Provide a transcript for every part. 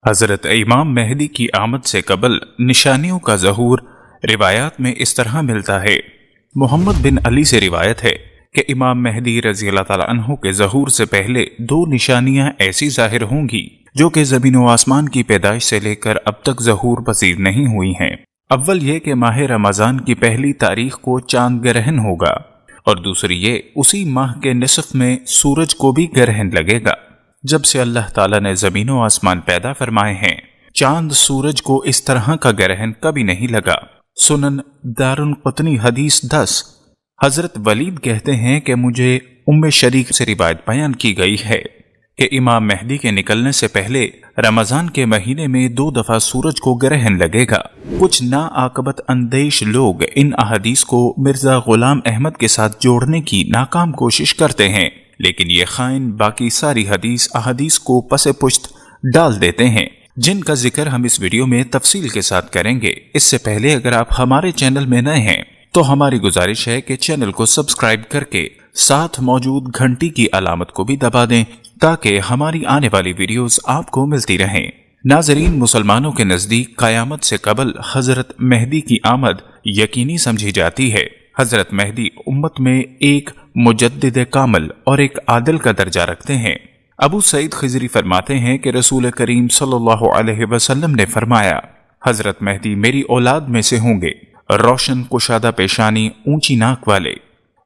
حضرت امام مہدی کی آمد سے قبل نشانیوں کا ظہور روایات میں اس طرح ملتا ہے۔ محمد بن علی سے روایت ہے کہ امام مہدی رضی اللہ تعالیٰ عنہ کے ظہور سے پہلے دو نشانیاں ایسی ظاہر ہوں گی جو کہ زمین و آسمان کی پیدائش سے لے کر اب تک ظہور پذیر نہیں ہوئی ہیں۔ اول یہ کہ ماہ رمضان کی پہلی تاریخ کو چاند گرہن ہوگا، اور دوسری یہ اسی ماہ کے نصف میں سورج کو بھی گرہن لگے گا۔ جب سے اللہ تعالیٰ نے زمین و آسمان پیدا فرمائے ہیں، چاند سورج کو اس طرح کا گرہن کبھی نہیں لگا۔ سنن دارقطنی حدیث 10۔ حضرت ولید کہتے ہیں کہ مجھے ام شریک سے روایت بیان کی گئی ہے کہ امام مہدی کے نکلنے سے پہلے رمضان کے مہینے میں 2 دفعہ سورج کو گرہن لگے گا۔ کچھ ناعاقبت اندیش لوگ ان احادیث کو مرزا غلام احمد کے ساتھ جوڑنے کی ناکام کوشش کرتے ہیں، لیکن یہ خائن باقی ساری احادیث کو پس پشت ڈال دیتے ہیں، جن کا ذکر ہم اس ویڈیو میں تفصیل کے ساتھ کریں گے۔ اس سے پہلے اگر آپ ہمارے چینل میں نئے ہیں تو ہماری گزارش ہے کہ چینل کو سبسکرائب کر کے ساتھ موجود گھنٹی کی علامت کو بھی دبا دیں تاکہ ہماری آنے والی ویڈیوز آپ کو ملتی رہیں۔ ناظرین، مسلمانوں کے نزدیک قیامت سے قبل حضرت مہدی کی آمد یقینی سمجھی جاتی ہے۔ حضرت مہدی امت میں ایک مجدد کامل اور ایک عادل کا درجہ رکھتے ہیں۔ ابو سعید خضری فرماتے ہیں کہ رسول کریم صلی اللہ علیہ وسلم نے فرمایا، حضرت مہدی میری اولاد میں سے ہوں گے، روشن کشادہ پیشانی، اونچی ناک والے،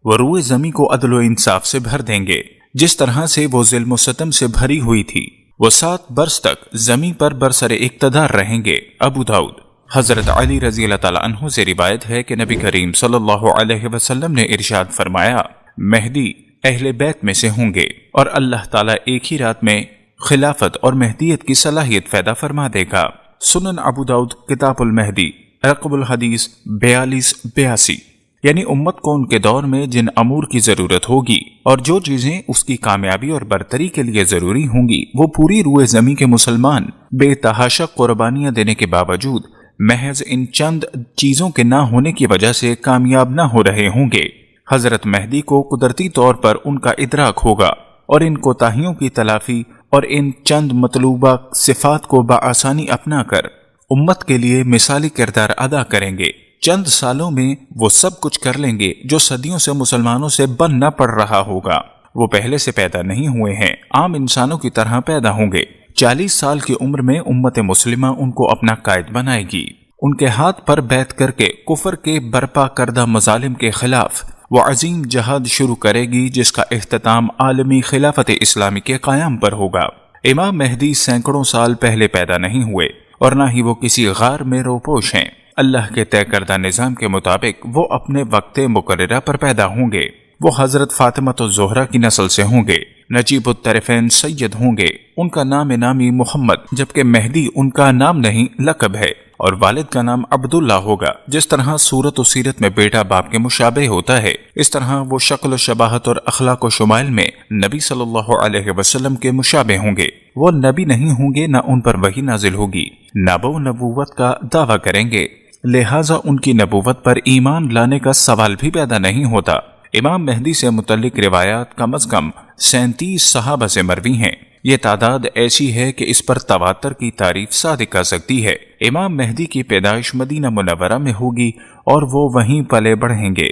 وہ روئے زمین کو عدل و انصاف سے بھر دیں گے جس طرح سے وہ ظلم و ستم سے بھری ہوئی تھی۔ وہ 7 برس تک زمین پر برسر اقتدار رہیں گے۔ ابو داؤد۔ حضرت علی رضی اللہ تعالیٰ عنہ سے روایت ہے کہ نبی کریم صلی اللہ علیہ وسلم نے ارشاد فرمایا، مہدی اہل بیت میں سے ہوں گے اور اللہ تعالیٰ ایک ہی رات میں خلافت اور مہدیت کی صلاحیت پیدا فرما دے گا۔ سنن ابو داؤد کتاب المہدی رقم الحدیث 4282۔ یعنی امت کو ان کے دور میں جن امور کی ضرورت ہوگی اور جو چیزیں اس کی کامیابی اور برتری کے لیے ضروری ہوں گی، وہ پوری روئے زمین کے مسلمان بے تحاشا قربانیاں دینے کے باوجود محض ان چند چیزوں کے نہ ہونے کی وجہ سے کامیاب نہ ہو رہے ہوں گے۔ حضرت مہدی کو قدرتی طور پر ان کا ادراک ہوگا اور ان کوتاہیوں کی تلافی اور ان چند مطلوبہ صفات کو بآسانی اپنا کر امت کے لیے مثالی کردار ادا کریں گے۔ چند سالوں میں وہ سب کچھ کر لیں گے جو صدیوں سے مسلمانوں سے بننا پڑ رہا ہوگا۔ وہ پہلے سے پیدا نہیں ہوئے ہیں، عام انسانوں کی طرح پیدا ہوں گے۔ 40 سال کی عمر میں امت مسلمہ ان کو اپنا قائد بنائے گی۔ ان کے ہاتھ پر بیعت کر کے کفر کے برپا کردہ مظالم کے خلاف وہ عظیم جہاد شروع کرے گی جس کا اختتام عالمی خلافت اسلامی کے قیام پر ہوگا۔ امام مہدی سینکڑوں سال پہلے پیدا نہیں ہوئے اور نہ ہی وہ کسی غار میں روپوش ہیں۔ اللہ کے طے کردہ نظام کے مطابق وہ اپنے وقت مقررہ پر پیدا ہوں گے۔ وہ حضرت فاطمہ الزہرا کی نسل سے ہوں گے۔ نجیب الطرفین سید ہوں گے۔ ان کا نام نامی محمد، جبکہ مہدی ان کا نام نہیں لقب ہے، اور والد کا نام عبداللہ ہوگا۔ جس طرح صورت و سیرت میں بیٹا باپ کے مشابہ ہوتا ہے، اس طرح وہ شکل و شباہت اور اخلاق و شمائل میں نبی صلی اللہ علیہ وسلم کے مشابہ ہوں گے۔ وہ نبی نہیں ہوں گے، نہ ان پر وحی نازل ہوگی، نہ وہ نبوت کا دعویٰ کریں گے، لہٰذا ان کی نبوت پر ایمان لانے کا سوال بھی پیدا نہیں ہوتا۔ امام مہدی سے متعلق روایات کم از کم 37 صحابہ سے مروی ہیں۔ یہ تعداد ایسی ہے کہ اس پر تواتر کی تعریف صادق آ سکتی ہے۔ امام مہدی کی پیدائش مدینہ منورہ میں ہوگی اور وہ وہیں پلے بڑھیں گے۔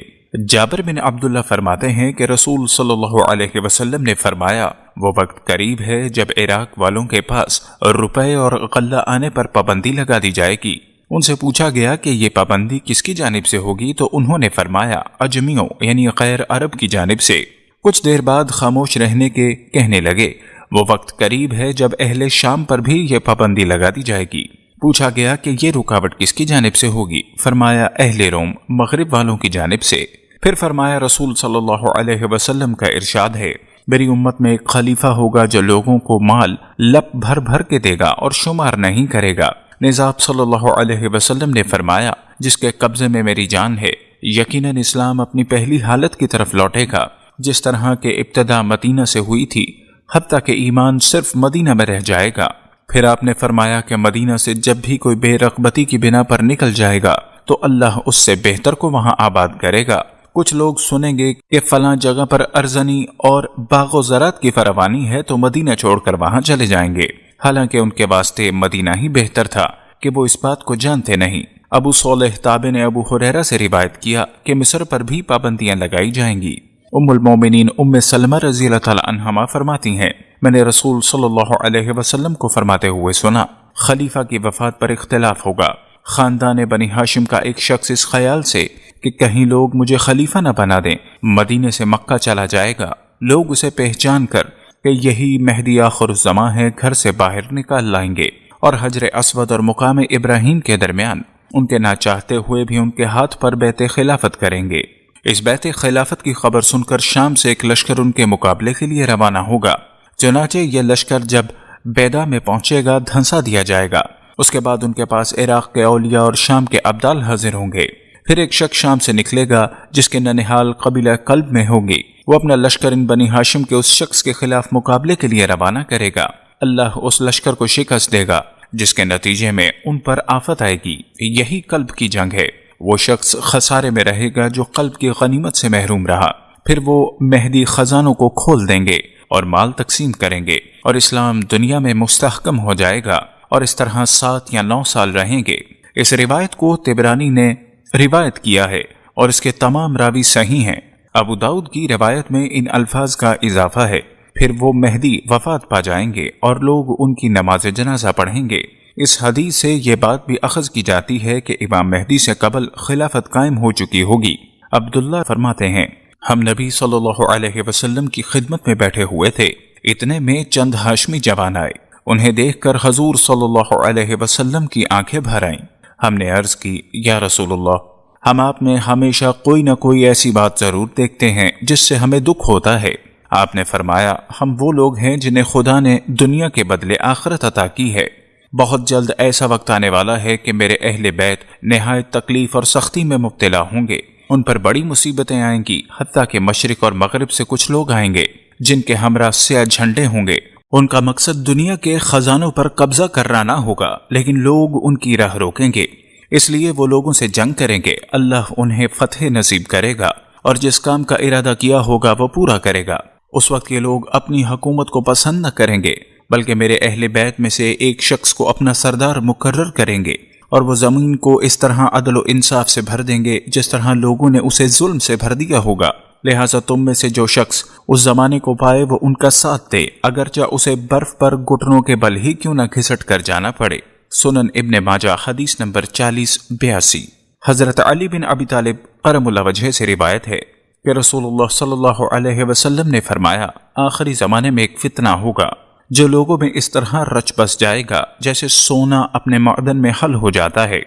جابر بن عبداللہ فرماتے ہیں کہ رسول صلی اللہ علیہ وسلم نے فرمایا، وہ وقت قریب ہے جب عراق والوں کے پاس روپے اور غلہ آنے پر پابندی لگا دی جائے گی۔ ان سے پوچھا گیا کہ یہ پابندی کس کی جانب سے ہوگی، تو انہوں نے فرمایا، اجمیوں یعنی غیر عرب کی جانب سے۔ کچھ دیر بعد خاموش رہنے کے کہنے لگے، وہ وقت قریب ہے جب اہل شام پر بھی یہ پابندی لگا دی جائے گی۔ پوچھا گیا کہ یہ رکاوٹ کس کی جانب سے ہوگی، فرمایا اہل روم مغرب والوں کی جانب سے۔ پھر فرمایا رسول صلی اللہ علیہ وسلم کا ارشاد ہے، میری امت میں ایک خلیفہ ہوگا جو لوگوں کو مال لپ بھر بھر کے دے گا اور شمار نہیں کرے گا۔ نظام صلی اللہ علیہ وسلم نے فرمایا، جس کے قبضے میں میری جان ہے، یقیناً اسلام اپنی پہلی حالت کی طرف لوٹے گا، جس طرح کے ابتدا مدینہ سے ہوئی تھی، حتیٰ کہ ایمان صرف مدینہ میں رہ جائے گا۔ پھر آپ نے فرمایا کہ مدینہ سے جب بھی کوئی بے رغبتی کی بنا پر نکل جائے گا تو اللہ اس سے بہتر کو وہاں آباد کرے گا۔ کچھ لوگ سنیں گے کہ فلاں جگہ پر ارزنی اور باغ و زراعت کی فراوانی ہے تو مدینہ چھوڑ کر وہاں چلے جائیں گے۔ حالانکہ ان کے واسطے مدینہ ہی بہتر تھا کہ وہ اس بات کو جانتے نہیں۔ ابو صالح تابع نے ابو ہریرہ سے روایت کیا کہ مصر پر بھی پابندیاں لگائی جائیں گی۔ ام المومنین ام سلمہ رضی اللہ تعالی عنہما فرماتی ہیں، میں نے رسول صلی اللہ علیہ وسلم کو فرماتے ہوئے سنا، خلیفہ کی وفات پر اختلاف ہوگا۔ خاندان بنی ہاشم کا ایک شخص اس خیال سے کہ کہیں لوگ مجھے خلیفہ نہ بنا دیں، مدینے سے مکہ چلا جائے گا۔ لوگ اسے پہچان کر کہ یہی مہدی آخر الزماں ہے گھر سے باہر نکال لائیں گے اور حجر اسود اور مقام ابراہیم کے درمیان ان کے نہ چاہتے ہوئے بھی ان کے ہاتھ پر بیعت خلافت کریں گے۔ اس بیعت خلافت کی خبر سن کر شام سے ایک لشکر ان کے مقابلے کے لیے روانہ ہوگا۔ چنانچہ یہ لشکر جب بیدا میں پہنچے گا دھنسا دیا جائے گا۔ اس کے بعد ان کے پاس عراق کے اولیاء اور شام کے ابدال حاضر ہوں گے۔ پھر ایک شخص شام سے نکلے گا جس کے ننہال قبیلہ کلب میں ہوگی، وہ اپنا لشکر ان بنی ہاشم کے اس شخص کے خلاف مقابلے کے لیے روانہ کرے گا۔ اللہ اس لشکر کو شکست دے گا جس کے نتیجے میں ان پر آفت آئے گی۔ یہی قلب کی جنگ ہے۔ وہ شخص خسارے میں رہے گا جو قلب کی غنیمت سے محروم رہا۔ پھر وہ مہدی خزانوں کو کھول دیں گے اور مال تقسیم کریں گے اور اسلام دنیا میں مستحکم ہو جائے گا، اور اس طرح 7 یا 9 سال رہیں گے۔ اس روایت کو طبرانی نے روایت کیا ہے اور اس کے تمام راوی صحیح ہیں۔ ابو داؤد کی روایت میں ان الفاظ کا اضافہ ہے، پھر وہ مہدی وفات پا جائیں گے اور لوگ ان کی نماز جنازہ پڑھیں گے۔ اس حدیث سے یہ بات بھی اخذ کی جاتی ہے کہ امام مہدی سے قبل خلافت قائم ہو چکی ہوگی۔ عبداللہ فرماتے ہیں، ہم نبی صلی اللہ علیہ وسلم کی خدمت میں بیٹھے ہوئے تھے، اتنے میں چند ہاشمی جوان آئے۔ انہیں دیکھ کر حضور صلی اللہ علیہ وسلم کی آنکھیں بھر آئیں۔ ہم نے عرض کی، یا رسول اللہ، ہم آپ میں ہمیشہ کوئی نہ کوئی ایسی بات ضرور دیکھتے ہیں جس سے ہمیں دکھ ہوتا ہے۔ آپ نے فرمایا، ہم وہ لوگ ہیں جنہیں خدا نے دنیا کے بدلے آخرت عطا کی ہے۔ بہت جلد ایسا وقت آنے والا ہے کہ میرے اہل بیت نہایت تکلیف اور سختی میں مبتلا ہوں گے۔ ان پر بڑی مصیبتیں آئیں گی، حتیٰ کہ مشرق اور مغرب سے کچھ لوگ آئیں گے جن کے ہمراہ سیاہ جھنڈے ہوں گے۔ ان کا مقصد دنیا کے خزانوں پر قبضہ کرنا نہ ہوگا، لیکن لوگ ان کی راہ روکیں گے، اس لیے وہ لوگوں سے جنگ کریں گے۔ اللہ انہیں فتح نصیب کرے گا اور جس کام کا ارادہ کیا ہوگا وہ پورا کرے گا۔ اس وقت کے لوگ اپنی حکومت کو پسند نہ کریں گے، بلکہ میرے اہل بیت میں سے ایک شخص کو اپنا سردار مقرر کریں گے، اور وہ زمین کو اس طرح عدل و انصاف سے بھر دیں گے جس طرح لوگوں نے اسے ظلم سے بھر دیا ہوگا۔ لہٰذا تم میں سے جو شخص اس زمانے کو پائے وہ ان کا ساتھ دے، اگرچہ اسے برف پر گھٹنوں کے بل ہی کیوں نہ گھسٹ کر جانا پڑے۔ سنن ابن ماجہ حدیث نمبر 4082۔ حضرت علی بن ابی طالب کرم اللہ وجہ سے روایت ہے کہ رسول اللہ صلی اللہ علیہ وسلم نے فرمایا، آخری زمانے میں ایک فتنہ ہوگا جو لوگوں میں اس طرح رچ بس جائے گا جیسے سونا اپنے معدن میں حل ہو جاتا ہے۔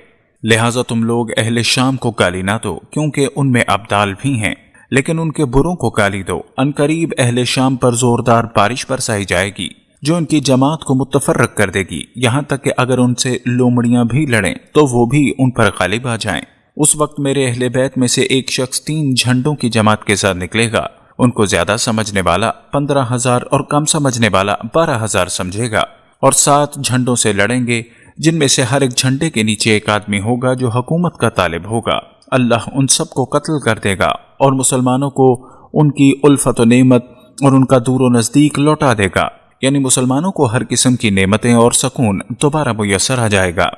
لہٰذا تم لوگ اہل شام کو گالی نہ دو، کیونکہ ان میں ابدال بھی ہیں، لیکن ان کے بروں کو گالی دو۔ عنقریب اہل شام پر زوردار بارش برسائی جائے گی جو ان کی جماعت کو متفرق کر دے گی، یہاں تک کہ اگر ان سے لومڑیاں بھی لڑیں تو وہ بھی ان پر غالب آ جائیں۔ اس وقت میرے اہل بیت میں سے ایک شخص 3 جھنڈوں کی جماعت کے ساتھ نکلے گا، ان کو زیادہ سمجھنے والا 15,000 اور کم سمجھنے والا 12,000 سمجھے گا، اور 7 جھنڈوں سے لڑیں گے جن میں سے ہر ایک جھنڈے کے نیچے ایک آدمی ہوگا جو حکومت کا طالب ہوگا۔ اللہ ان سب کو قتل کر دے گا اور مسلمانوں کو ان کی الفت و نعمت اور ان کا دور و نزدیک لوٹا دے گا، یعنی مسلمانوں کو ہر قسم کی نعمتیں اور سکون دوبارہ میسر آ جائے گا۔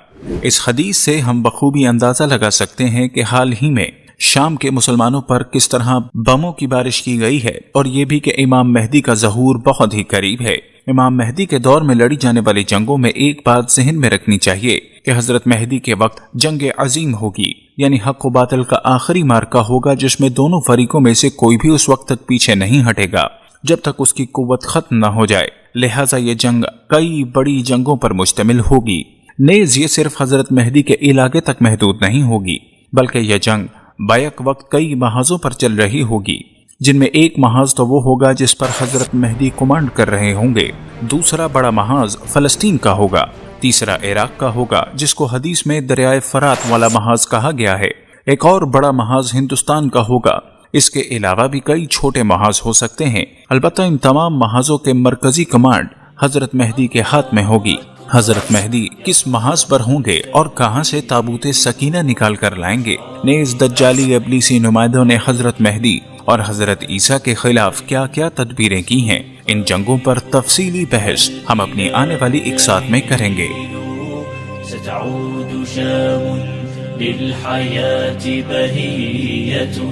اس حدیث سے ہم بخوبی اندازہ لگا سکتے ہیں کہ حال ہی میں شام کے مسلمانوں پر کس طرح بموں کی بارش کی گئی ہے، اور یہ بھی کہ امام مہدی کا ظہور بہت ہی قریب ہے۔ امام مہدی کے دور میں لڑی جانے والی جنگوں میں ایک بات ذہن میں رکھنی چاہیے کہ حضرت مہدی کے وقت جنگ عظیم ہوگی، یعنی حق و باطل کا آخری معرکہ ہوگا جس میں دونوں فریقوں میں سے کوئی بھی اس وقت تک پیچھے نہیں ہٹے گا جب تک اس کی قوت ختم نہ ہو جائے۔ لہٰذا یہ جنگ کئی بڑی جنگوں پر مشتمل ہوگی۔ نیز یہ صرف حضرت مہدی کے علاقے تک محدود نہیں ہوگی، بلکہ یہ جنگ بیک وقت کئی محاذوں پر چل رہی ہوگی، جن میں ایک محاذ تو وہ ہوگا جس پر حضرت مہدی کمانڈ کر رہے ہوں گے، دوسرا بڑا محاذ فلسطین کا ہوگا، تیسرا عراق کا ہوگا جس کو حدیث میں دریائے فرات والا محاذ کہا گیا ہے، ایک اور بڑا محاذ ہندوستان کا ہوگا۔ اس کے علاوہ بھی کئی چھوٹے محاذ ہو سکتے ہیں، البتہ ان تمام محاذوں کے مرکزی کمانڈ حضرت مہدی کے ہاتھ میں ہوگی۔ حضرت مہدی کس محاذ پر ہوں گے اور کہاں سے تابوت سکینہ نکال کر لائیں گے؟ نیز دجالی ابلیسی نمائندوں نے حضرت مہدی اور حضرت عیسیٰ کے خلاف کیا کیا تدبیریں کی ہیں، ان جنگوں پر تفصیلی بحث ہم اپنی آنے والی ایک ساتھ میں کریں گے۔ ستعود شام للحياة بهية